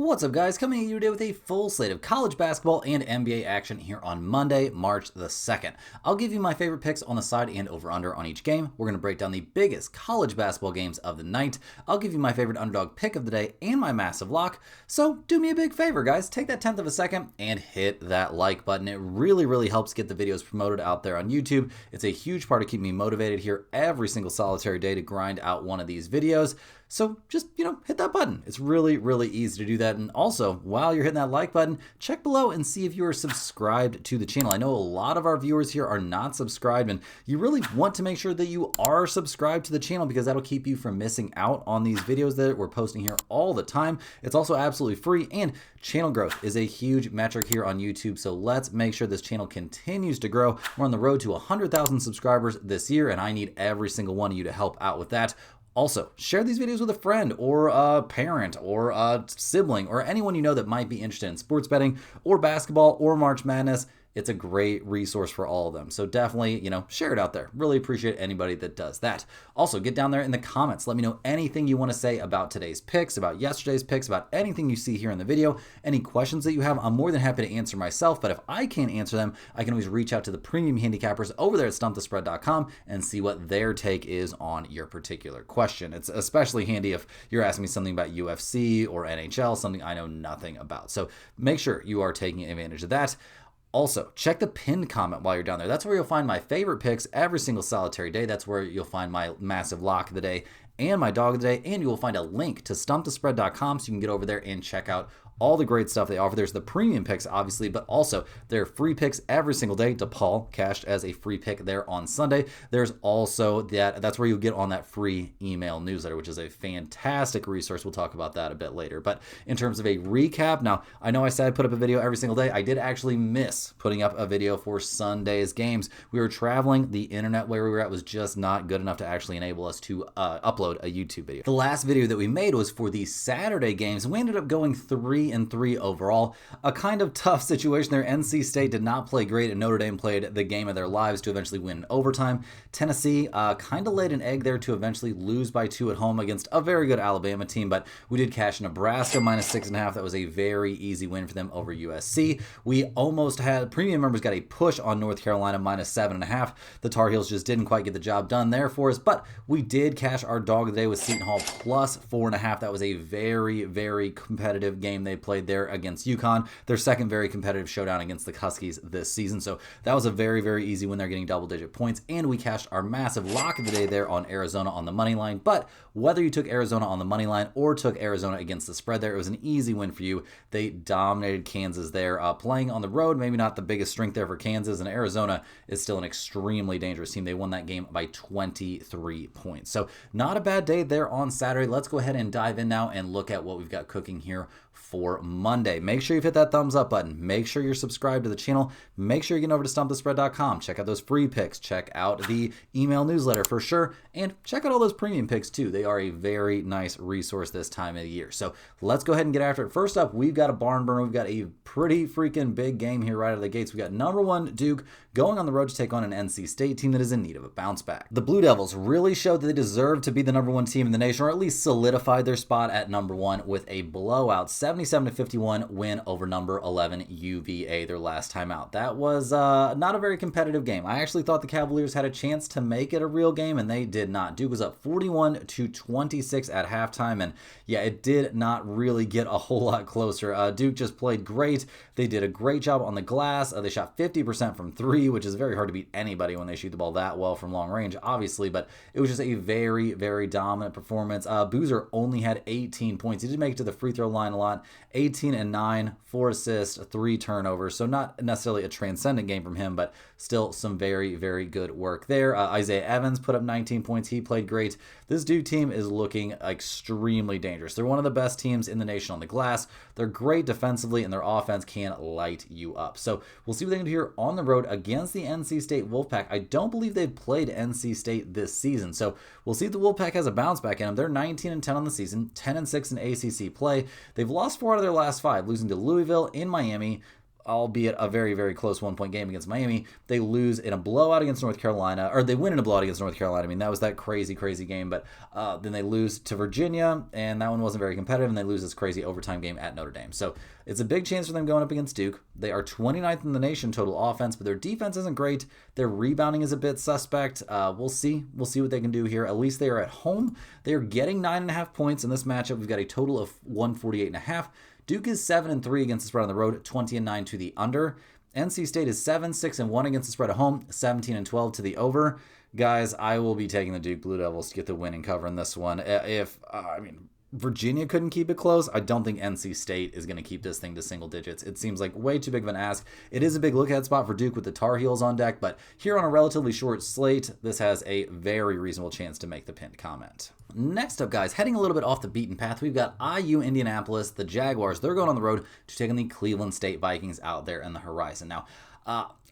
What's up, guys? Coming at you today with a full slate of college basketball and NBA action here on Monday, March the 2nd. I'll give you my favorite picks on the side and over-under on each game. We're going to break down the biggest college basketball games of the night. I'll give you my favorite underdog pick of the day and my massive lock. So do me a big favor, guys. Take that 10th of a second and hit that like button. It really helps get the videos promoted out there on YouTube. It's a huge part of keeping me motivated here every single solitary day to grind out one of these videos. So just, hit that button. It's really easy to do that. And also, while you're hitting that like button, check below and see if you are subscribed to the channel. I know a lot of our viewers here are not subscribed, and you really want to make sure that you are subscribed to the channel because that'll keep you from missing out on these videos that we're posting here all the time. It's also absolutely free, and channel growth is a huge metric here on YouTube. So let's make sure this channel continues to grow. We're on the road to 100,000 subscribers this year, and I need every single one of you to help out with that. Also, share these videos with a friend or a parent or a sibling or anyone you know that might be interested in sports betting or basketball or March Madness. It's a great resource for all of them. So definitely, share it out there. Really appreciate anybody that does that. Also, get down there in the comments. Let me know anything you want to say about today's picks, about yesterday's picks, about anything you see here in the video. Any questions that you have, I'm more than happy to answer myself. But if I can't answer them, I can always reach out to the premium handicappers over there at stumpthespread.com and see what their take is on your particular question. It's especially handy if you're asking me something about UFC or NHL, something I know nothing about. So make sure you are taking advantage of that. Also, check the pinned comment while you're down there. That's where you'll find my favorite picks every single solitary day. That's where you'll find my massive lock of the day and my dog of the day. And you will find a link to stumpthespread.com so you can get over there and check out all the great stuff they offer. There's the premium picks, obviously, but also there are free picks every single day. DePaul cashed as a free pick there on Sunday. There's also that's where you'll get on that free email newsletter, which is a fantastic resource. We'll talk about that a bit later. But in terms of a recap, now I know I said I'd put up a video every single day. I did actually miss putting up a video for Sunday's games. We were traveling. The internet where we were at was just not good enough to actually enable us to upload a YouTube video. The last video that we made was for the Saturday games, and we ended up going 3-3 overall. A kind of tough situation there. NC State did not play great, and Notre Dame played the game of their lives to eventually win in overtime. Tennessee kind of laid an egg there to eventually lose by 2 at home against a very good Alabama team, but we did cash Nebraska -6.5. That was a very easy win for them over USC. We almost had premium members got a push on North Carolina -7.5. The Tar Heels just didn't quite get the job done there for us, but we did cash our dog of the day with Seton Hall +4.5. That was a very competitive game they played there against UConn, their second very competitive showdown against the Huskies this season. So that was a very easy win. They're getting double-digit points, and we cashed our massive lock of the day there on Arizona on the money line. But whether you took Arizona on the money line or took Arizona against the spread there, it was an easy win for you. They dominated Kansas there, playing on the road. Maybe not the biggest strength there for Kansas, and Arizona is still an extremely dangerous team. They won that game by 23 points. So not a bad day there on Saturday. Let's go ahead and dive in now and look at what we've got cooking here for Monday. Make sure you've hit that thumbs up button. Make sure you're subscribed to the channel. Make sure you get over to stumpthespread.com. Check out those free picks. Check out the email newsletter for sure. And check out all those premium picks too. They are a very nice resource this time of the year. So let's go ahead and get after it. First up, we've got a barn burner. We've got a pretty freaking big game here right out of the gates. We've got #1 Duke going on the road to take on an NC State team that is in need of a bounce back. The Blue Devils really showed that they deserve to be the #1 team in the nation, or at least solidified their spot at #1 with a blowout 77-51 win over #11 UVA their last time out. That was not a very competitive game. I actually thought the Cavaliers had a chance to make it a real game, and they did not. Duke was up 41-26 at halftime, and yeah, it did not really get a whole lot closer. Duke just played great. They did a great job on the glass. They shot 50% from 3, which is very hard to beat anybody when they shoot the ball that well from long range, obviously, but it was just a very dominant performance. Boozer only had 18 points. He did make it to the free throw line a lot. 18 and 9, 4 assists, 3 turnovers. So not necessarily a transcendent game from him, but still some very good work there. Isaiah Evans put up 19 points. He played great. This Duke team is looking extremely dangerous. They're one of the best teams in the nation on the glass. They're great defensively, and their offense can light you up. So we'll see what they can do here on the road against the NC State Wolfpack. I don't believe they've played NC State this season, so we'll see if the Wolfpack has a bounce back in them. They're 19-10 on the season, 10-6 in ACC play. They've lost 4 out of their last 5, losing to Louisville, in Miami, albeit a very, very close 1-point game against Miami. They lose in a blowout against North Carolina, or they win in a blowout against North Carolina. I mean, that was that crazy, crazy game. But then they lose to Virginia, and that one wasn't very competitive, and they lose this crazy overtime game at Notre Dame. So it's a big chance for them going up against Duke. They are 29th in the nation total offense, but their defense isn't great. Their rebounding is a bit suspect. We'll see. We'll see what they can do here. At least they are at home. They are getting 9.5 points in this matchup. We've got a total of 148.5. Duke is 7-3 against the spread on the road, 20-9 to the under. NC State is 7-6-1 against the spread at home, 17-12 to the over. Guys, I will be taking the Duke Blue Devils to get the win and cover in this one. Virginia couldn't keep it close. I don't think NC State is going to keep this thing to single digits. It seems like way too big of an ask. It is a big look-ahead spot for Duke with the Tar Heels on deck, but here on a relatively short slate, this has a very reasonable chance to make the pinned comment. Next up, guys, heading a little bit off the beaten path, we've got IU Indianapolis, the Jaguars. They're going on the road to take on the Cleveland State Vikings out there in the horizon. Now,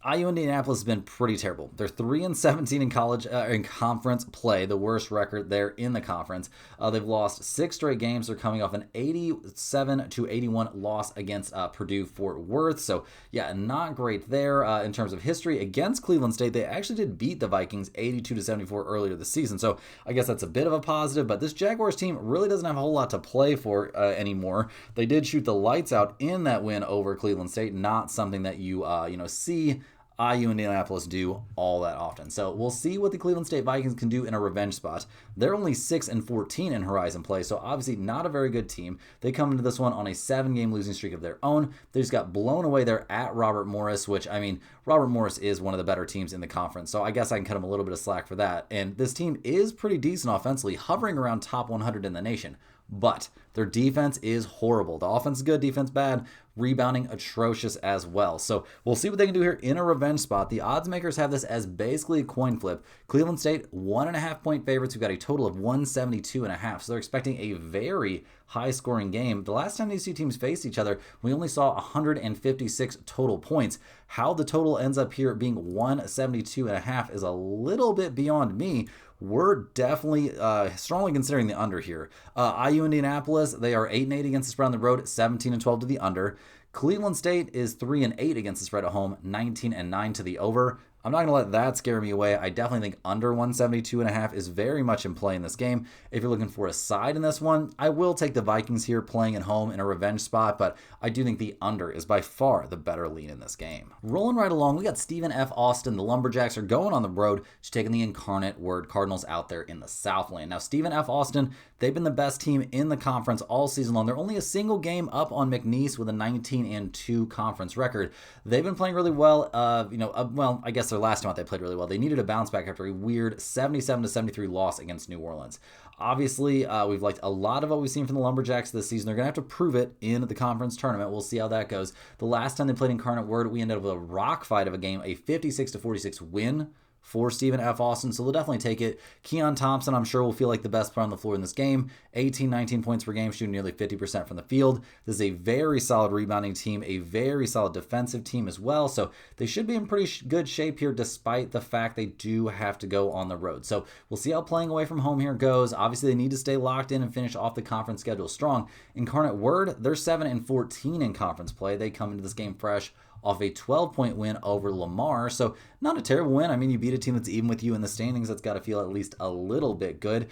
IU Indianapolis has been pretty terrible. They're 3-17 in college in conference play, the worst record there in the conference. They've lost 6 straight games. They're coming off an 87-81 loss against Purdue Fort Worth. So yeah, not great there in terms of history against Cleveland State. They actually did beat the Vikings 82-74 earlier this season. So I guess that's a bit of a positive. But this Jaguars team really doesn't have a whole lot to play for anymore. They did shoot the lights out in that win over Cleveland State. Not something that you see IU Indianapolis do all that often. So we'll see what the Cleveland State Vikings can do in a revenge spot. They're only 6-14 in Horizon play, so obviously not a very good team. They come into this one on a 7-game losing streak of their own. They just got blown away there at Robert Morris, which, I mean, Robert Morris is one of the better teams in the conference, so I guess I can cut them a little bit of slack for that. And this team is pretty decent offensively, hovering around top 100 in the nation. But their defense is horrible. The offense is good, defense bad, rebounding atrocious as well. So we'll see what they can do here in a revenge spot. The odds makers have this as basically a coin flip. Cleveland State, 1.5 point favorites. We've got a total of 172.5. So they're expecting a very high scoring game. The last time these two teams faced each other, we only saw 156 total points. How the total ends up here being 172.5 is a little bit beyond me. We're definitely strongly considering the under here. IU Indianapolis, they are 8-8 against the spread on the road, 17-12 to the under. Cleveland State is 3-8 against the spread at home, 19-9 to the over. I'm not going to let that scare me away. I definitely think under 172.5 is very much in play in this game. If you're looking for a side in this one, I will take the Vikings here playing at home in a revenge spot, but I do think the under is by far the better lean in this game. Rolling right along, we got Stephen F. Austin. The Lumberjacks are going on the road to taking the Incarnate Word Cardinals out there in the Southland. Now, Stephen F. Austin, they've been the best team in the conference all season long. They're only a single game up on McNeese with a 19-2 conference record. They've been playing really well. Well, I guess their last time out they played really well. They needed a bounce back after a weird 77-73 loss against New Orleans. Obviously, we've liked a lot of what we've seen from the Lumberjacks this season. They're going to have to prove it in the conference tournament. We'll see how that goes. The last time they played Incarnate Word, we ended up with a rock fight of a game, a 56-46 win for Stephen F. Austin, so they'll definitely take it. Keon Thompson, I'm sure, will feel like the best player on the floor in this game. 19 points per game, shooting nearly 50% from the field. This is a very solid rebounding team, a very solid defensive team as well, so they should be in pretty good shape here despite the fact they do have to go on the road. So we'll see how playing away from home here goes. Obviously, they need to stay locked in and finish off the conference schedule strong. Incarnate Word, they're 7-14 in conference play. They come into this game fresh off a 12-point win over Lamar. So not a terrible win. I mean, you beat a team that's even with you in the standings. That's got to feel at least a little bit good.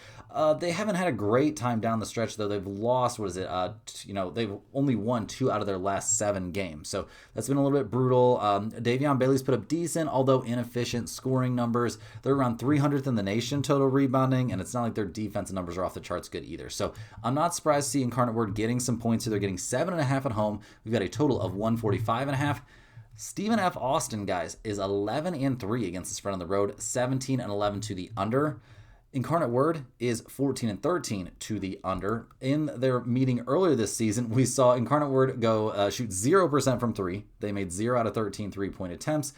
They haven't had a great time down the stretch, though. They've lost, they've only won 2 out of their last 7 games. So that's been a little bit brutal. Davion Bailey's put up decent, although inefficient scoring numbers. They're around 300th in the nation total rebounding, and it's not like their defensive numbers are off the charts good either. So I'm not surprised to see Incarnate Word getting some points here. They're getting 7.5 at home. We've got a total of 145.5. Stephen F. Austin, guys, is 11-3 against the spread on the road, 17-11 to the under. Incarnate Word is 14-13 to the under. In their meeting earlier this season, we saw Incarnate Word go shoot 0% from 3. They made 0 out of 13 3-point attempts.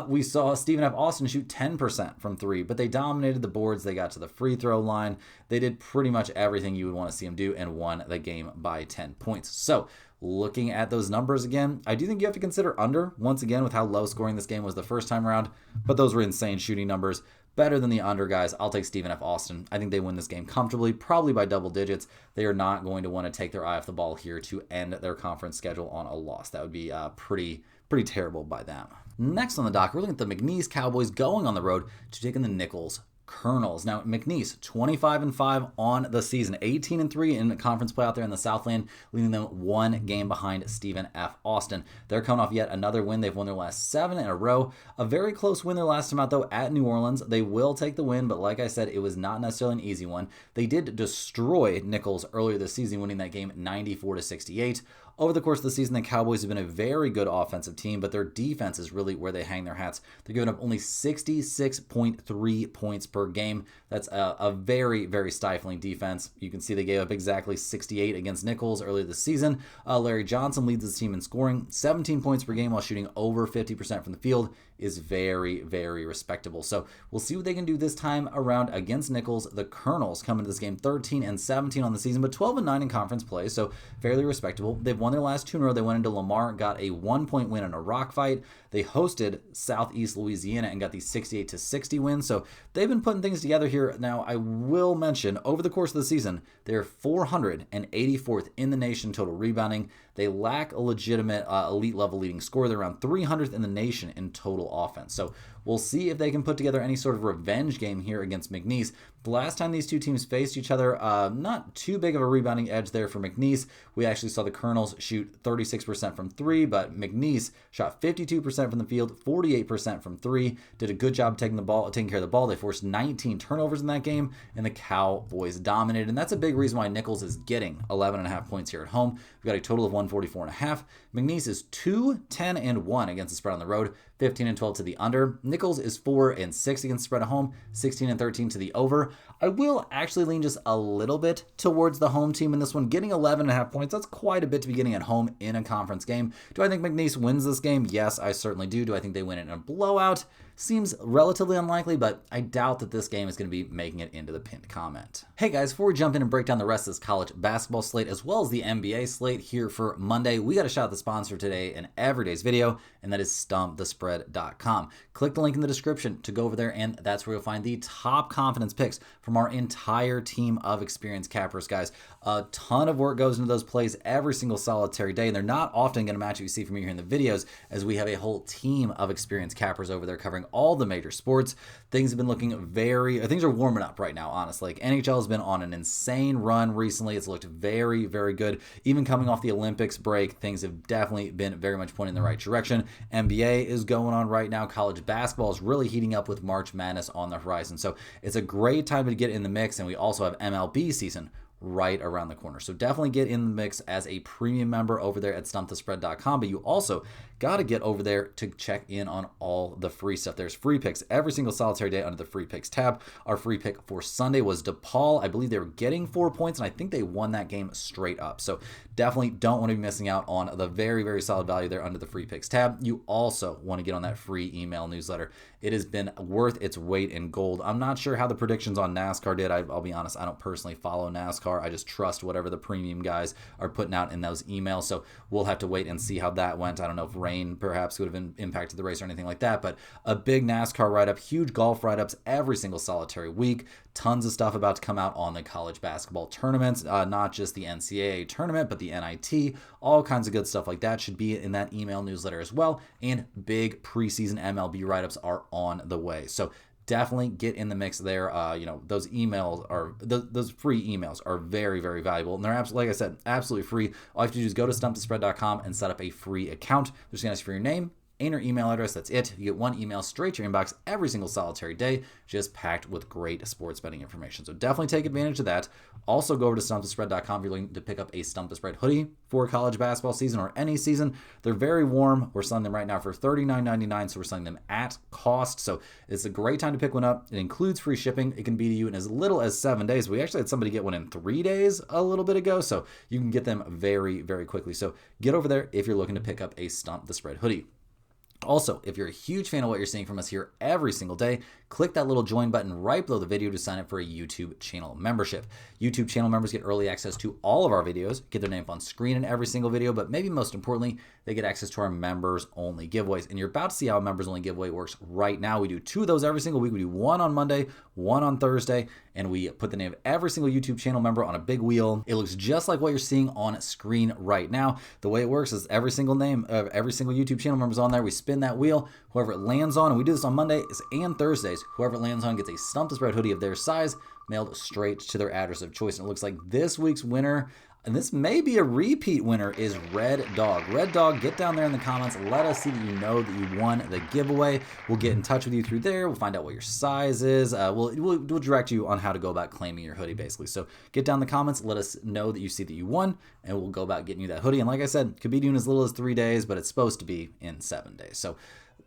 We saw Stephen F. Austin shoot 10% from 3, but they dominated the boards. They got to the free throw line. They did pretty much everything you would want to see them do and won the game by 10 points. So looking at those numbers again, I do think you have to consider under, once again, with how low scoring this game was the first time around, but those were insane shooting numbers. better than the under, guys. I'll take Stephen F. Austin. I think they win this game comfortably, probably by double digits. They are not going to want to take their eye off the ball here to end their conference schedule on a loss. That would be pretty terrible by them. Next on the dock, we're looking at the McNeese Cowboys going on the road to take in the Nicholls Colonels. Now, McNeese, 25-5 on the season, 18-3 in the conference play out there in the Southland, leaving them one game behind Stephen F. Austin. They're coming off yet another win. They've won their last 7 in a row. A very close win their last time out, though, at New Orleans. They will take the win, but like I said, it was not necessarily an easy one. They did destroy Nicholls earlier this season, winning that game 94-68. Over the course of the season, the Cowboys have been a very good offensive team, but their defense is really where they hang their hats. They're giving up only 66.3 points per game. That's a very, very stifling defense. You can see they gave up exactly 68 against Nicholls earlier this season. Larry Johnson leads his team in scoring, 17 points per game while shooting over 50% from the field is very, very respectable. So we'll see what they can do this time around against Nicholls. The Colonels come into this game 13-17 on the season, but 12-9 in conference play, so fairly respectable. They've won their last 2 in a row. They went into Lamar, got a 1-point win in a rock fight. They hosted Southeast Louisiana and got the 68-60 win. So they've been putting things together here. Now, I will mention, over the course of the season, they're 484th in the nation total rebounding. They lack a legitimate elite level leading scorer. They're around 300th in the nation in total offense. So we'll see if they can put together any sort of revenge game here against McNeese. The last time these two teams faced each other, not too big of a rebounding edge there for McNeese. We actually saw the Colonels shoot 36% from 3, but McNeese shot 52% from the field, 48% from 3. Did a good job taking care of the ball. They forced 19 turnovers in that game, and the Cowboys dominated. And that's a big reason why Nicholls is getting 11.5 points here at home. We've got a total of 144.5. McNeese is 2-10-1 against the spread on the road, 15-12 to the under. Nicholls is 4-6 against the spread at home, 16-13 to the over. I will actually lean just a little bit towards the home team in this one, getting 11.5 points. That's quite a bit to be getting at home in a conference game. Do I think McNeese wins this game? Yes, I certainly do. Do I think they win it in a blowout? Seems relatively unlikely, but I doubt that this game is going to be making it into the pinned comment. Hey guys, before we jump in and break down the rest of this college basketball slate as well as the NBA slate here for Monday, we got to shout out the sponsor today in every day's video, and that is stumpthespread.com. Click the link in the description to go over there, and that's where you'll find the top confidence picks from our entire team of experienced cappers, guys. A ton of work goes into those plays every single solitary day, and they're not often going to match what you see from me here in the videos, as we have a whole team of experienced cappers over there covering all the major sports. Things have been looking things are warming up right now, honestly. Like, NHL has been on an insane run recently. It's looked very, very good. Even coming off the Olympics break, things have definitely been very much pointing in the right direction. NBA is going on right now. College basketball is really heating up with March Madness on the horizon. So it's a great time to get in the mix, and we also have MLB season right around the corner. So definitely get in the mix as a premium member over there at stumpthespread.com, but you also got to get over there to check in on all the free stuff. There's free picks every single solitary day under the free picks tab. Our free pick for Sunday was DePaul. I believe they were getting 4 points, and I think they won that game straight up. So definitely don't want to be missing out on the very, very solid value there under the free picks tab. You also want to get on that free email newsletter. It has been worth its weight in gold. I'm not sure how the predictions on NASCAR did. I'll be honest, I don't personally follow NASCAR. I just trust whatever the premium guys are putting out in those emails. So we'll have to wait and see how that went. I don't know if rain perhaps would have impacted the race or anything like that, but a big NASCAR write-up, huge golf write-ups every single solitary week. Tons of stuff about to come out on the college basketball tournaments, not just the NCAA tournament, but the NIT. All kinds of good stuff like that should be in that email newsletter as well. And big preseason MLB write-ups are on the way. So definitely get in the mix there. Those emails are those free emails are very, very valuable, and they're absolutely, like I said, absolutely free. All you have to do is go to stumpthespread.com and set up a free account. They're just gonna ask for your name and your email address. That's it. You get one email straight to your inbox every single solitary day, just packed with great sports betting information. So definitely take advantage of that. Also go over to stumpthespread.com if you're looking to pick up a Stump the Spread hoodie for college basketball season or any season. They're very warm. We're selling them right now for $39.99, so we're selling them at cost. So it's a great time to pick one up. It includes free shipping. It can be to you in as little as 7 days. We actually had somebody get one in 3 days a little bit ago, so you can get them very, very quickly. So get over there if you're looking to pick up a Stump the Spread hoodie. Also, if you're a huge fan of what you're seeing from us here every single day, click that little join button right below the video to sign up for a YouTube channel membership. YouTube channel members get early access to all of our videos, get their name up on screen in every single video, but maybe most importantly, they get access to our members only giveaways. And you're about to see how a members only giveaway works right now. We do 2 of those every single week. We do 1 on Monday, 1 on Thursday, and we put the name of every single YouTube channel member on a big wheel. It looks just like what you're seeing on screen right now. The way it works is every single name of every single YouTube channel member is on there. We spin that wheel. Whoever it lands on, and we do this on Mondays and Thursdays, whoever it lands on gets a Stump the Spread hoodie of their size mailed straight to their address of choice. And it looks like this week's winner, and this may be a repeat winner, is Red Dog. Red Dog, get down there in the comments. Let us see that you know that you won the giveaway. We'll get in touch with you through there. We'll find out what your size is. We'll direct you on how to go about claiming your hoodie, basically. So get down in the comments. Let us know that you see that you won, and we'll go about getting you that hoodie. And like I said, could be doing as little as 3 days, but it's supposed to be in 7 days. So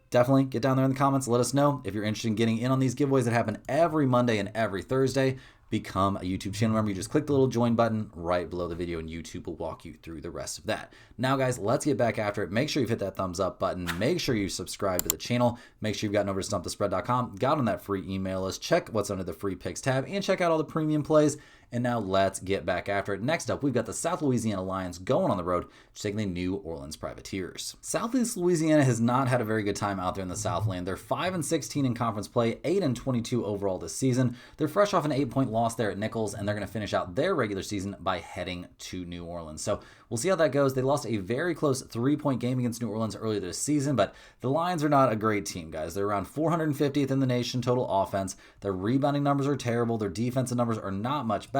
definitely get down there in the comments. Let us know if you're interested in getting in on these giveaways that happen every Monday and every Thursday. Become a YouTube channel member. You just click the little join button right below the video, and YouTube will walk you through the rest of that. Now, guys, let's get back after it. Make sure you've hit that thumbs up button. Make sure you subscribe to the channel. Make sure you've gotten over to stumpthespread.com, got on that free email list, check what's under the free picks tab, and check out all the premium plays. And now let's get back after it. Next up, we've got the South Louisiana Lions going on the road, taking the New Orleans Privateers. Southeast Louisiana has not had a very good time out there in the Southland. They're 5-16 in conference play, 8-22 overall this season. They're fresh off an 8-point loss there at Nicholls, and they're going to finish out their regular season by heading to New Orleans. So we'll see how that goes. They lost a very close 3-point game against New Orleans earlier this season, but the Lions are not a great team, guys. They're around 450th in the nation total offense. Their rebounding numbers are terrible. Their defensive numbers are not much better.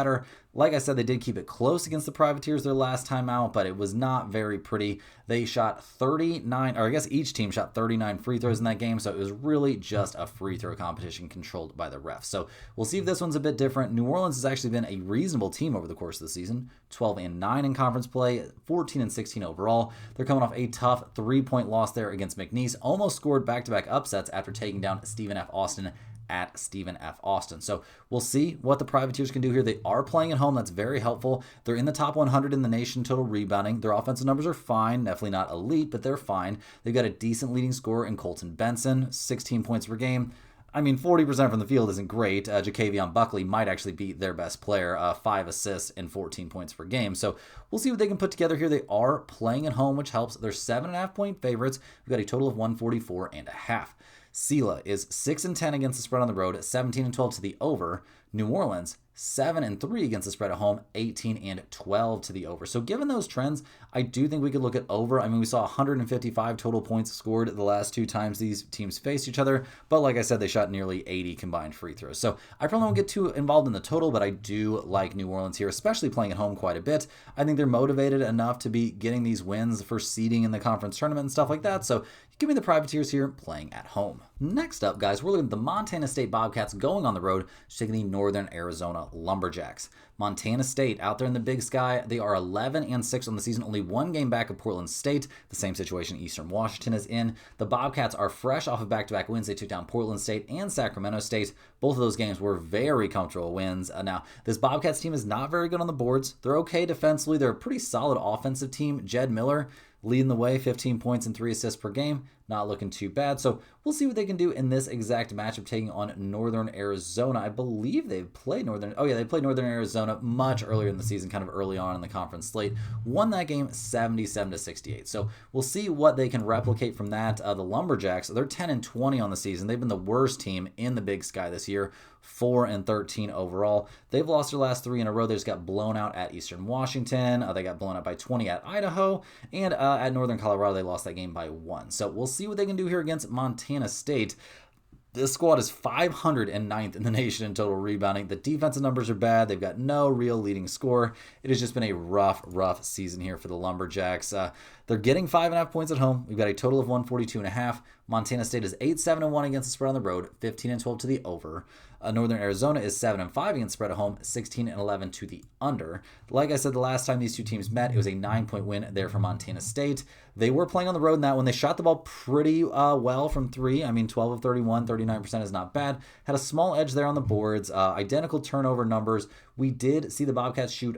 Like I said, they did keep it close against the Privateers their last time out, but it was not very pretty. They shot 39, or I guess each team shot 39 free throws in that game, so it was really just a free throw competition controlled by the refs. So we'll see if this one's a bit different. New Orleans has actually been a reasonable team over the course of the season, 12-9 in conference play, 14-16 overall. They're coming off a tough 3-point loss there against McNeese, almost scored back-to-back upsets after taking down Stephen F. Austin at Stephen F. Austin. So we'll see what the Privateers can do here. They are playing at home. That's very helpful. They're in the top 100 in the nation total rebounding. Their offensive numbers are fine. Definitely not elite, but they're fine. They've got a decent leading scorer in Colton Benson, 16 points per game. I mean, 40% from the field isn't great. Jacavion Buckley might actually be their best player, 5 assists and 14 points per game. So we'll see what they can put together here. They are playing at home, which helps. They're 7.5-point favorites. We've got a total of 144.5. Sela is 6-10 against the spread on the road, 17-12 to the over. New Orleans, 7-3 against the spread at home, 18-12 to the over. So given those trends, I do think we could look at over. I mean, we saw 155 total points scored the last 2 times these teams faced each other, but like I said, they shot nearly 80 combined free throws. So I probably won't get too involved in the total, but I do like New Orleans here, especially playing at home quite a bit. I think they're motivated enough to be getting these wins for seeding in the conference tournament and stuff like that. So give me the Privateers here playing at home. Next up, guys, we're looking at the Montana State Bobcats going on the road, taking the Northern Arizona Lumberjacks. Montana State out there in the Big Sky. They are 11-6 on the season, only 1 game back of Portland State. The same situation Eastern Washington is in. The Bobcats are fresh off of back-to-back wins. They took down Portland State and Sacramento State. Both of those games were very comfortable wins. Now, this Bobcats team is not very good on the boards. They're okay defensively. They're a pretty solid offensive team. Jed Miller leading the way, 15 points and 3 assists per game. Not looking too bad. So we'll see what they can do in this exact matchup, taking on Northern Arizona. I believe they've played they played Northern Arizona much earlier in the season, kind of early on in the conference slate. Won that game 77-68. So we'll see what they can replicate from that. The Lumberjacks, they're 10-20 on the season. They've been the worst team in the Big Sky this year, 4-13 overall. They've lost their last 3 in a row. They just got blown out at Eastern Washington. They got blown out by 20 at Idaho. And at Northern Colorado, they lost that game by 1. So we'll see what they can do here against Montana State. This squad is 509th in the nation in total rebounding. The defensive numbers are bad. They've got no real leading scorer. It has just been a rough season here for the Lumberjacks. They're getting 5.5 points at home. We've got a total of 142.5. Montana State is 8-7-1 against the spread on the road, 15-12 to the over. Northern Arizona is 7-5 against the spread at home, 16-11 to the under. Like I said, the last time these two teams met, it was a 9-point win there for Montana State. They were playing on the road in that one. They shot the ball pretty well from 3. I mean, 12 of 31, 39% is not bad. Had a small edge there on the boards. Identical turnover numbers. We did see the Bobcats shoot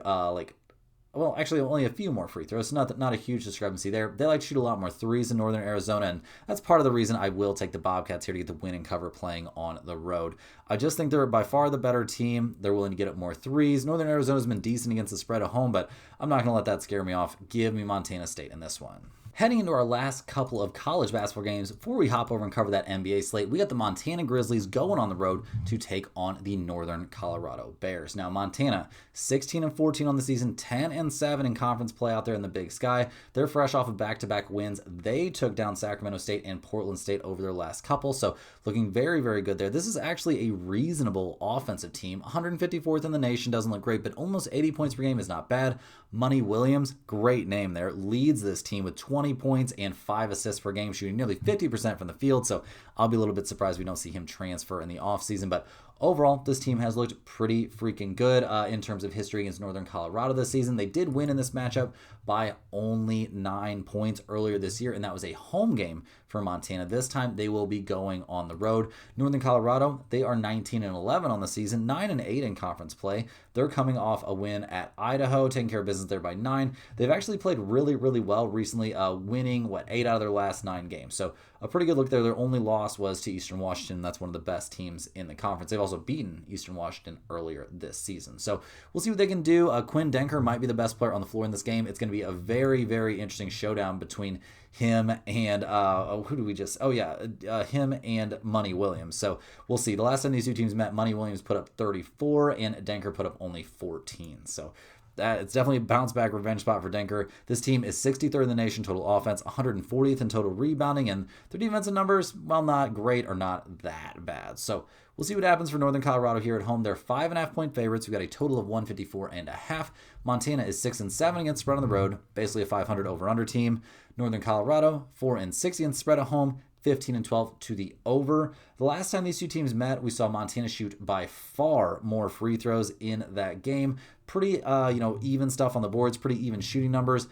well, actually only a few more free throws. Not a huge discrepancy there. They like to shoot a lot more threes in Northern Arizona, and that's part of the reason I will take the Bobcats here to get the win and cover playing on the road. I just think they're by far the better team. They're willing to get up more threes. Northern Arizona's been decent against the spread at home, but I'm not going to let that scare me off. Give me Montana State in this one. Heading into our last couple of college basketball games, before we hop over and cover that NBA slate, we got the Montana Grizzlies going on the road to take on the Northern Colorado Bears. Now, Montana, 16-14 on the season, 10-7 in conference play out there in the Big Sky. They're fresh off of back-to-back wins. They took down Sacramento State and Portland State over their last couple, so looking very, very good there. This is actually a reasonable offensive team. 154th in the nation, doesn't look great, but almost 80 points per game is not bad. Money Williams, great name there, leads this team with 20 points and 5 assists per game, shooting nearly 50% from the field, so I'll be a little bit surprised we don't see him transfer in the offseason, but overall, this team has looked pretty freaking good in terms of history against Northern Colorado this season. They did win in this matchup by only 9 points earlier this year, and that was a home game for Montana. This time, they will be going on the road. Northern Colorado, they are 19-11 on the season, 9-8 in conference play. They're coming off a win at Idaho, taking care of business there by 9. They've actually played really, really well recently, winning, 8 out of their last 9 games. So a pretty good look there. Their only loss was to Eastern Washington. That's one of the best teams in the conference. They've also beaten Eastern Washington earlier this season. So we'll see what they can do. Quinn Denker might be the best player on the floor in this game. It's going to be a very, very interesting showdown between him and him and Money Williams. So we'll see. The last time these two teams met, Money Williams put up 34 and Denker put up only 14. So it's definitely a bounce back revenge spot for Denker. This team is 63rd in the nation total offense, 140th in total rebounding, and their defensive numbers, while not great, are not that bad. So we'll see what happens for Northern Colorado here at home. They're 5.5 point favorites. We've got a total of 154.5. Montana is 6-7 against spread on the road, basically a 500 over/under team. Northern Colorado 4-6 against spread at home, 15-12 to the over. The last time these two teams met, we saw Montana shoot by far more free throws in that game. Pretty, even stuff on the boards, pretty even shooting numbers.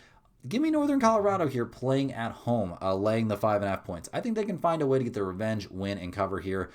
Give me Northern Colorado here playing at home, laying the 5.5 points. I think they can find a way to get their revenge, win, and cover here,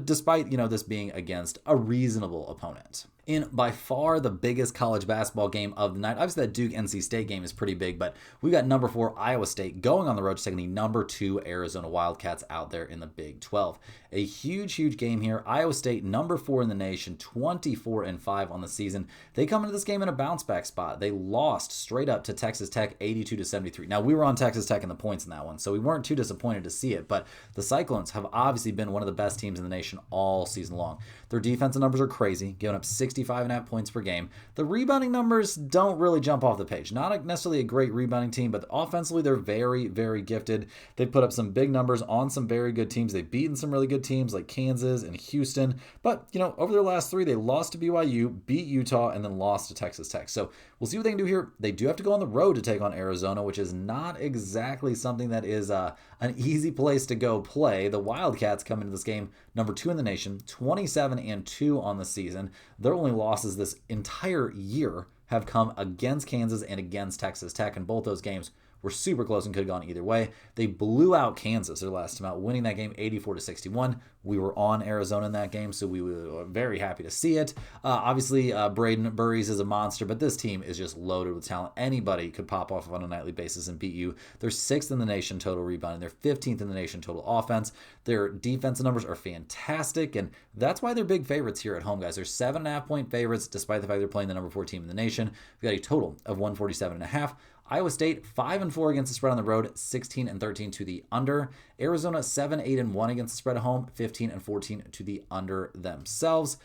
despite, this being against a reasonable opponent. In by far the biggest college basketball game of the night. Obviously, that Duke-NC State game is pretty big, but we got number 4 Iowa State going on the road to taking the number 2 Arizona Wildcats out there in the Big 12. A huge, huge game here. Iowa State, number 4 in the nation, 24-5 on the season. They come into this game in a bounce-back spot. They lost straight up to Texas Tech, 82-73. Now, we were on Texas Tech in the points in that one, so we weren't too disappointed to see it, but the Cyclones have obviously been one of the best teams in the nation all season long. Their defensive numbers are crazy, giving up 65.5 points per game. The rebounding numbers don't really jump off the page. Not necessarily a great rebounding team, but offensively, they're very, very gifted. They put up some big numbers on some very good teams. They've beaten some really good teams like Kansas and Houston. But, over their last 3, they lost to BYU, beat Utah, and then lost to Texas Tech. So we'll see what they can do here. They do have to go on the road to take on Arizona, which is not exactly something that is an easy place to go play. The Wildcats come into this game number 2 in the nation, 27-2 on the season. Their only losses this entire year have come against Kansas and against Texas Tech, and both those games were super close and could have gone either way. They blew out Kansas their last time out, winning that game 84-61. We were on Arizona in that game, so we were very happy to see it. Obviously, Braden Burries is a monster, but this team is just loaded with talent. Anybody could pop off on a nightly basis and beat you. They're 6th in the nation total rebounding. They're 15th in the nation total offense. Their defensive numbers are fantastic, and that's why they're big favorites here at home, guys. They're 7.5 point favorites, despite the fact they're playing the number 4 team in the nation. We've got a total of 147.5. Iowa State 5-4 against the spread on the road, 16-13 to the under. Arizona 7-8-1 against the spread at home, 15-14 to the under themselves.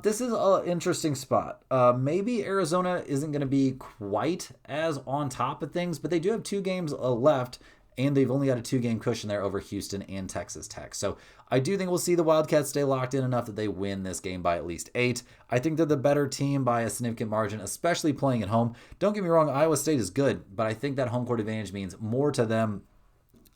This is an interesting spot. Maybe Arizona isn't going to be quite as on top of things, but they do have 2 games left, and they've only got a 2-game cushion there over Houston and Texas Tech. So I do think we'll see the Wildcats stay locked in enough that they win this game by at least 8. I think they're the better team by a significant margin, especially playing at home. Don't get me wrong, Iowa State is good, but I think that home court advantage means more to them.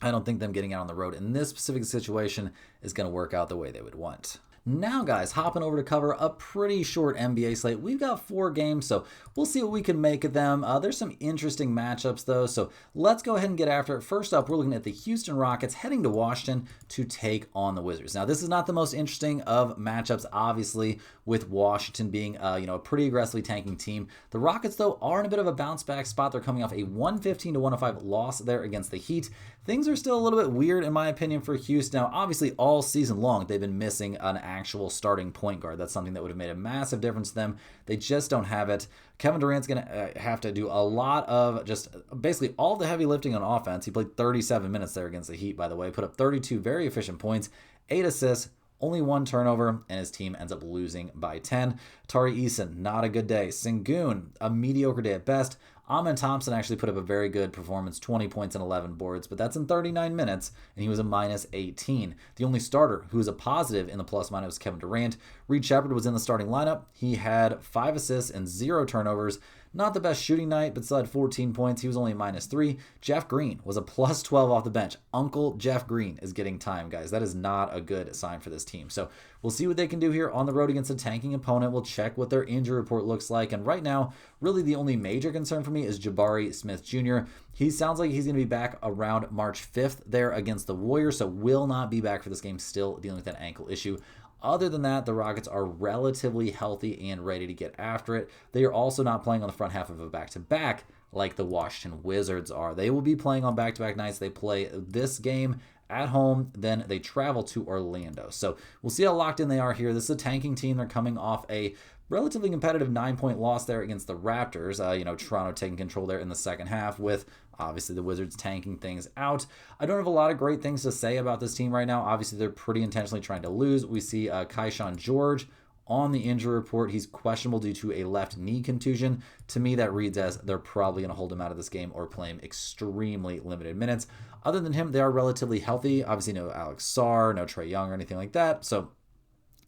I don't think them getting out on the road in this specific situation is going to work out the way they would want. Now, guys, hopping over to cover a pretty short NBA slate. We've got 4 games, so we'll see what we can make of them. There's some interesting matchups, though, so let's go ahead and get after it. First up, we're looking at the Houston Rockets heading to Washington to take on the Wizards. Now, this is not the most interesting of matchups, obviously, with Washington being a pretty aggressively tanking team. The Rockets, though, are in a bit of a bounce-back spot. They're coming off a 115-105 loss there against the Heat. Things are still a little bit weird, in my opinion, for Houston. Now, obviously, all season long, they've been missing an actual starting point guard. That's something that would have made a massive difference to them. They just don't have it. Kevin Durant's going to have to do a lot of just basically all the heavy lifting on offense. He played 37 minutes there against the Heat, by the way. Put up 32 very efficient points, 8 assists, only 1 turnover, and his team ends up losing by 10. Tari Eason, not a good day. Sengun, a mediocre day at best. Amen Thompson actually put up a very good performance, 20 points and 11 boards, but that's in 39 minutes, and he was a minus 18. The only starter who was a positive in the plus-minus was Kevin Durant. Reed Shepherd was in the starting lineup. He had 5 assists and 0 turnovers. Not the best shooting night, but still had 14 points. He was only a minus 3. Jeff Green was a plus 12 off the bench. Uncle Jeff Green is getting time, guys. That is not a good sign for this team. So we'll see what they can do here on the road against a tanking opponent. We'll check what their injury report looks like. And right now, really the only major concern for me is Jabari Smith Jr. He sounds like he's going to be back around March 5th there against the Warriors, so will not be back for this game, still dealing with that ankle issue. Other than that, the Rockets are relatively healthy and ready to get after it. They are also not playing on the front half of a back-to-back like the Washington Wizards are. They will be playing on back-to-back nights. They play this game at home, then they travel to Orlando. So we'll see how locked in they are here. This is a tanking team. They're coming off a relatively competitive 9-point loss there against the Raptors. Toronto taking control there in the second half with obviously the Wizards tanking things out. I don't have a lot of great things to say about this team right now. Obviously, they're pretty intentionally trying to lose. We see Kaishan George on the injury report. He's questionable due to a left knee contusion. To me, that reads as they're probably going to hold him out of this game or play him extremely limited minutes. Other than him, they are relatively healthy. Obviously, no Alex Sarr, no Trae Young or anything like that. So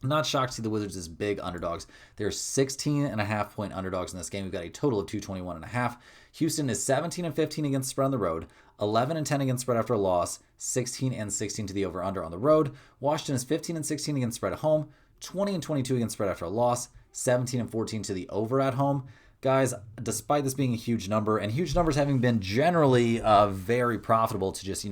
I'm not shocked to see the Wizards as big underdogs. They're 16.5-point underdogs in this game. We've got a total of 221.5. Houston is 17-15 against spread on the road, 11-10 against spread after a loss, 16-16 to the over/under on the road. Washington is 15-16 against spread at home, 20-22 against spread after a loss, 17-14 to the over at home. Guys, despite this being a huge number, and huge numbers having been generally very profitable to just,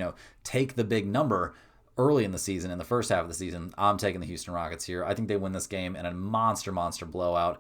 take the big number early in the season, in the first half of the season, I'm taking the Houston Rockets here. I think they win this game in a monster blowout.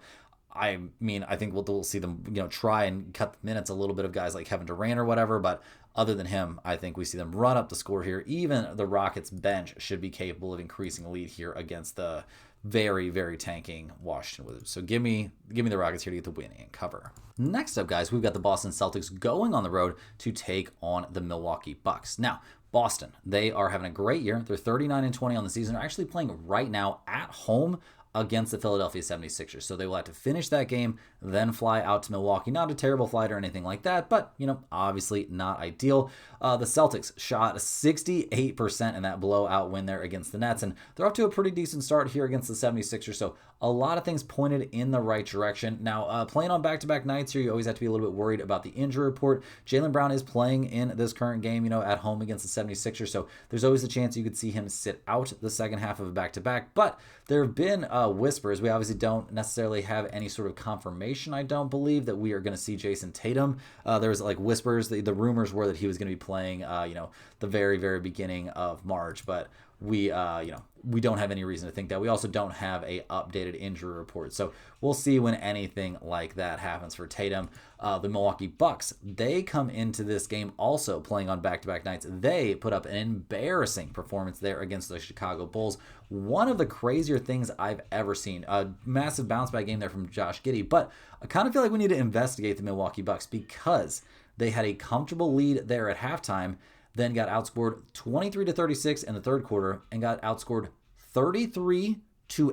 I think we'll see them, try and cut the minutes a little bit of guys like Kevin Durant or whatever, but other than him, I think we see them run up the score here. Even the Rockets bench should be capable of increasing the lead here against the very, very tanking Washington Wizards. So give me the Rockets here to get the win and cover. Next up, guys, we've got the Boston Celtics going on the road to take on the Milwaukee Bucks. Now, Boston, they are having a great year. They're 39-20 on the season. They're actually playing right now at home against the Philadelphia 76ers. So they will have to finish that game, then fly out to Milwaukee. Not a terrible flight or anything like that, but, obviously not ideal. The Celtics shot 68% in that blowout win there against the Nets, and they're up to a pretty decent start here against the 76ers. So a lot of things pointed in the right direction. Now, playing on back-to-back nights here, you always have to be a little bit worried about the injury report. Jaylen Brown is playing in this current game, at home against the 76ers, so there's always a chance you could see him sit out the second half of a back-to-back. But there have been whispers. We obviously don't necessarily have any sort of confirmation, I don't believe, that we are going to see Jason Tatum. There was whispers. The rumors were that he was going to be playing, the very, very beginning of March, but we don't have any reason to think that. We also don't have a updated injury report. So we'll see when anything like that happens for Tatum. The Milwaukee Bucks, they come into this game also playing on back-to-back nights. They put up an embarrassing performance there against the Chicago Bulls. One of the crazier things I've ever seen. A massive bounce-back game there from Josh Giddey. But I kind of feel like we need to investigate the Milwaukee Bucks because they had a comfortable lead there at halftime, then got outscored 23-36 in the third quarter and got outscored 33-8.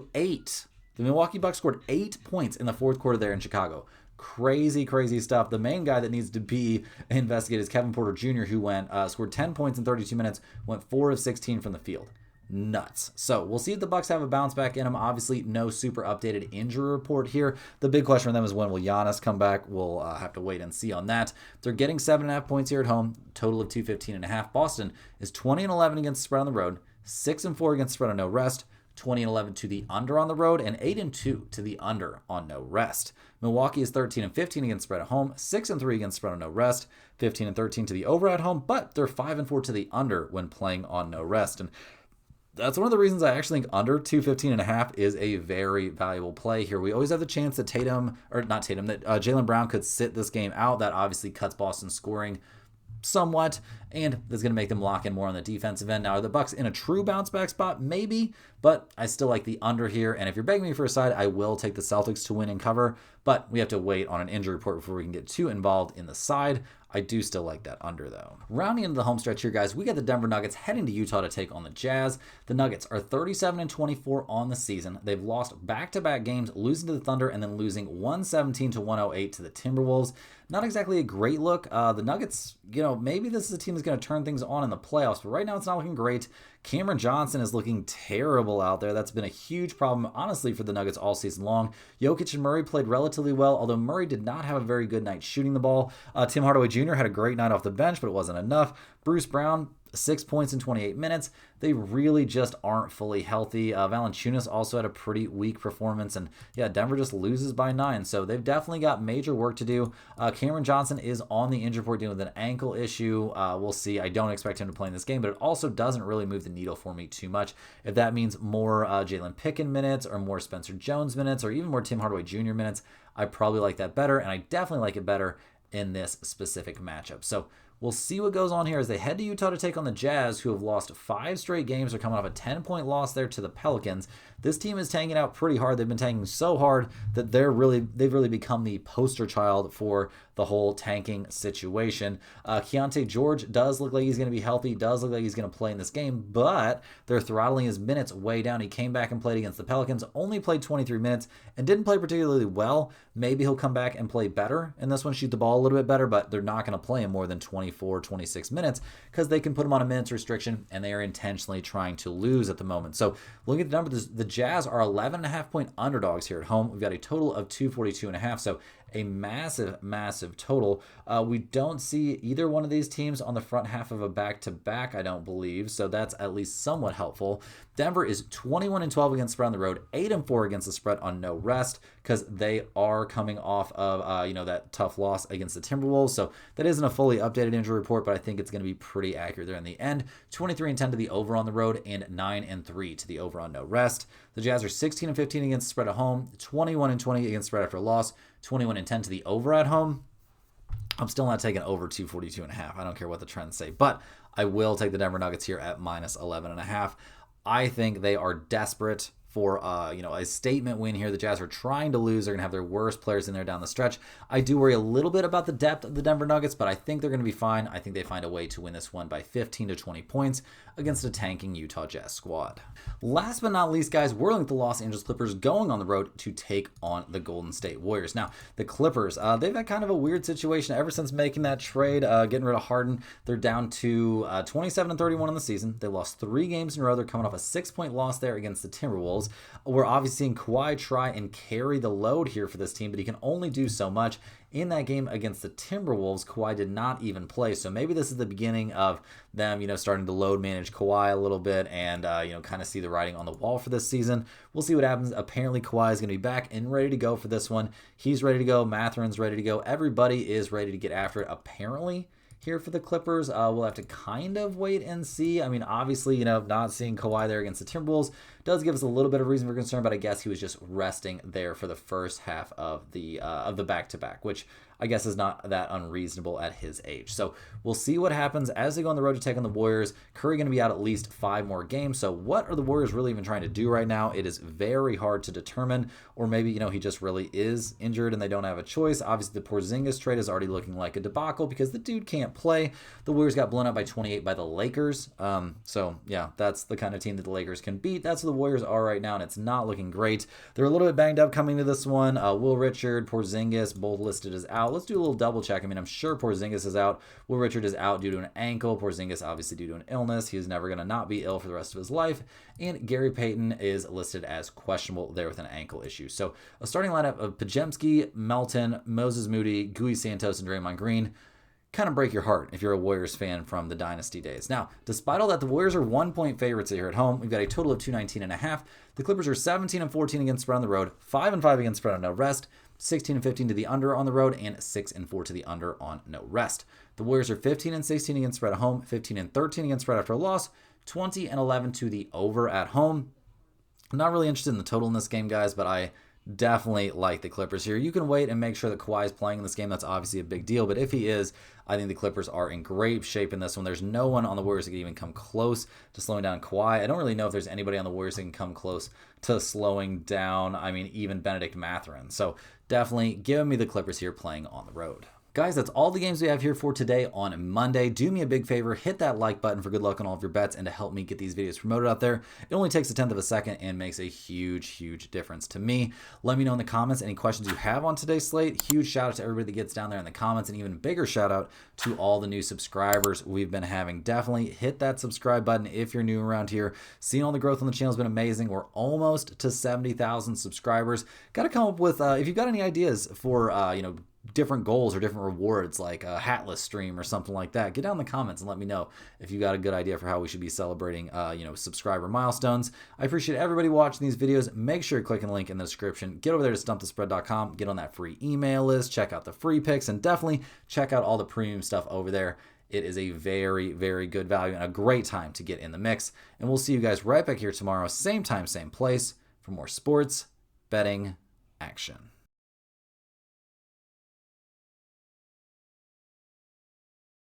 The Milwaukee Bucks scored 8 points in the fourth quarter there in Chicago. Crazy stuff. The main guy that needs to be investigated is Kevin Porter Jr., who scored 10 points in 32 minutes, went 4 of 16 from the field. Nuts. So we'll see if the Bucks have a bounce back in them. Obviously, no super updated injury report here. The big question for them is when will Giannis come back? We'll have to wait and see on that. They're getting 7.5 points here at home, total of 215.5. Boston is 20-11 against the spread on the road, 6-4 against the spread on no rest, 20 and 11 to the under on the road, and 8 and 2 to the under on no rest. Milwaukee is 13 and 15 against spread at home, 6 and 3 against spread on no rest, 15 and 13 to the over at home, but they're 5 and 4 to the under when playing on no rest. And that's one of the reasons I actually think under 215.5 is a very valuable play here. We always have the chance that that Jaylen Brown could sit this game out. That obviously cuts Boston's scoring somewhat, and is going to make them lock in more on the defensive end. Now, are the Bucks in a true bounce back spot? Maybe, but I still like the under here. And if you're begging me for a side, I will take the Celtics to win and cover, but we have to wait on an injury report before we can get too involved in the side. I do still like that under, though. Rounding into the home stretch here, guys, we got the Denver Nuggets heading to Utah to take on the Jazz. The Nuggets are 37 and 24 on the season. They've lost back-to-back games, losing to the Thunder and then losing 117 to 108 to the Timberwolves. Not exactly a great look. The Nuggets, maybe this is a team that's going to turn things on in the playoffs, but right now it's not looking great. Cameron Johnson is looking terrible out there. That's been a huge problem, honestly, for the Nuggets all season long. Jokic and Murray played relatively well, although Murray did not have a very good night shooting the ball. Tim Hardaway Jr. had a great night off the bench, but it wasn't enough. Bruce Brown, 6 points in 28 minutes. They really just aren't fully healthy. Valanciunas also had a pretty weak performance, and Denver just loses by 9. So they've definitely got major work to do. Cameron Johnson is on the injury report dealing with an ankle issue. We'll see. I don't expect him to play in this game, but it also doesn't really move the needle for me too much. If that means more Jalen Pickens minutes or more Spencer Jones minutes or even more Tim Hardaway Jr. minutes, I probably like that better, and I definitely like it better in this specific matchup. So we'll see what goes on here as they head to Utah to take on the Jazz, who have lost 5 straight games. They're coming off a 10-point loss there to the Pelicans. This team is tanking out pretty hard. They've been tanking so hard that they've really become the poster child for the whole tanking situation. Keontae George does look like he's going to be healthy, does look like he's going to play in this game, but they're throttling his minutes way down. He came back and played against the Pelicans, only played 23 minutes, and didn't play particularly well. Maybe he'll come back and play better in this one, shoot the ball a little bit better, but they're not going to play him more than 24, 26 minutes because they can put him on a minutes restriction, and they are intentionally trying to lose at the moment. So looking at the numbers, the Jazz are 11.5-point underdogs here at home. We've got a total of 242.5, so a massive total. We don't see either one of these teams on the front half of a back-to-back, I don't believe, so that's at least somewhat helpful. Denver is 21 and 12 against spread on the road, 8 and 4 against the spread on no rest, because they are coming off of that tough loss against the Timberwolves. So that isn't a fully updated injury report, but I think it's going to be pretty accurate there in the end. 23 and 10 to the over on the road, and 9 and 3 to the over on no rest. The Jazz are 16 and 15 against spread at home, 21 and 20 against spread after a loss, 21 and 10 to the over at home. I'm still not taking over 242.5. I don't care what the trends say, but I will take the Denver Nuggets here at minus 11.5. I think they are desperate for a statement win here. The Jazz are trying to lose. They're going to have their worst players in there down the stretch. I do worry a little bit about the depth of the Denver Nuggets, but I think they're going to be fine. I think they find a way to win this one by 15 to 20 points against a tanking Utah Jazz squad. Last but not least, guys, we're looking at the Los Angeles Clippers going on the road to take on the Golden State Warriors. Now, the Clippers, they've had kind of a weird situation ever since making that trade, getting rid of Harden. They're down to 27 and 31 on the season. They lost 3 games in a row. They're coming off a 6-point loss there against the Timberwolves. We're obviously seeing Kawhi try and carry the load here for this team, but he can only do so much. In that game against the Timberwolves, Kawhi did not even play. So maybe this is the beginning of them, starting to load manage Kawhi a little bit and, kind of see the writing on the wall for this season. We'll see what happens. Apparently, Kawhi is going to be back and ready to go for this one. He's ready to go. Mathurin's ready to go. Everybody is ready to get after it, apparently. Here for the Clippers, we'll have to kind of wait and see. I mean, obviously, not seeing Kawhi there against the Timberwolves does give us a little bit of reason for concern, but I guess he was just resting there for the first half of the back-to-back, which I guess is not that unreasonable at his age. So we'll see what happens as they go on the road to take on the Warriors. Curry going to be out at least 5 more games. So what are the Warriors really even trying to do right now? It is very hard to determine. Or maybe, he just really is injured and they don't have a choice. Obviously, the Porzingis trade is already looking like a debacle because the dude can't play. The Warriors got blown out by 28 by the Lakers. That's the kind of team that the Lakers can beat. That's what the Warriors are right now, and it's not looking great. They're a little bit banged up coming to this one. Will Richard, Porzingis, both listed as out. Let's do a little double check. I mean, I'm sure Porzingis is out. Will Richard is out due to an ankle. Porzingis obviously due to an illness. He's never going to not be ill for the rest of his life. And Gary Payton is listed as questionable there with an ankle issue. So a starting lineup of Podziemski, Melton, Moses Moody, Gui Santos, and Draymond Green. kind of break your heart if you're a Warriors fan from the Dynasty days. Now, despite all that, the Warriors are 1-point favorites here at home. We've got a total of 219.5. The Clippers are 17-14 against spread on the road, 5-5 against spread on no rest, 16-15 to the under on the road, and 6-4 to the under on no rest. The Warriors are 15-16 against spread at home, 15-13 against spread after a loss, 20-11 to the over at home. I'm not really interested in the total in this game, guys, but I definitely like the Clippers here. You can wait and make sure that Kawhi is playing in this game. That's obviously a big deal, but if he is, I think the Clippers are in great shape in this one. There's no one on the Warriors that can even come close to slowing down Kawhi. I don't really know if there's anybody on the Warriors that can come close to slowing down, even Benedict Mathurin. So definitely giving me the Clippers here playing on the road. Guys, that's all the games we have here for today on Monday. Do me a big favor, hit that like button for good luck on all of your bets and to help me get these videos promoted out there. It only takes 1/10 of a second and makes a huge difference to me. Let me know in the comments any questions you have on today's slate. Huge shout out to everybody that gets down there in the comments, and even bigger shout out to all the new subscribers we've been having. Definitely hit that subscribe button if you're new around here. Seeing all the growth on the channel has been amazing. We're almost to 70,000 subscribers. Got to come up with, if you've got any ideas for, different goals or different rewards, like a hatless stream or something like that, get down in the comments and let me know if you got a good idea for how we should be celebrating subscriber milestones. I appreciate everybody watching these videos. Make sure you click the link in the description. Get over there to stumpthespread.com, get on that free email list, check out the free picks, and definitely check out all the premium stuff over there. It is a very good value and a great time to get in the mix. And we'll see you guys right back here tomorrow, same time, same place, for more sports betting action.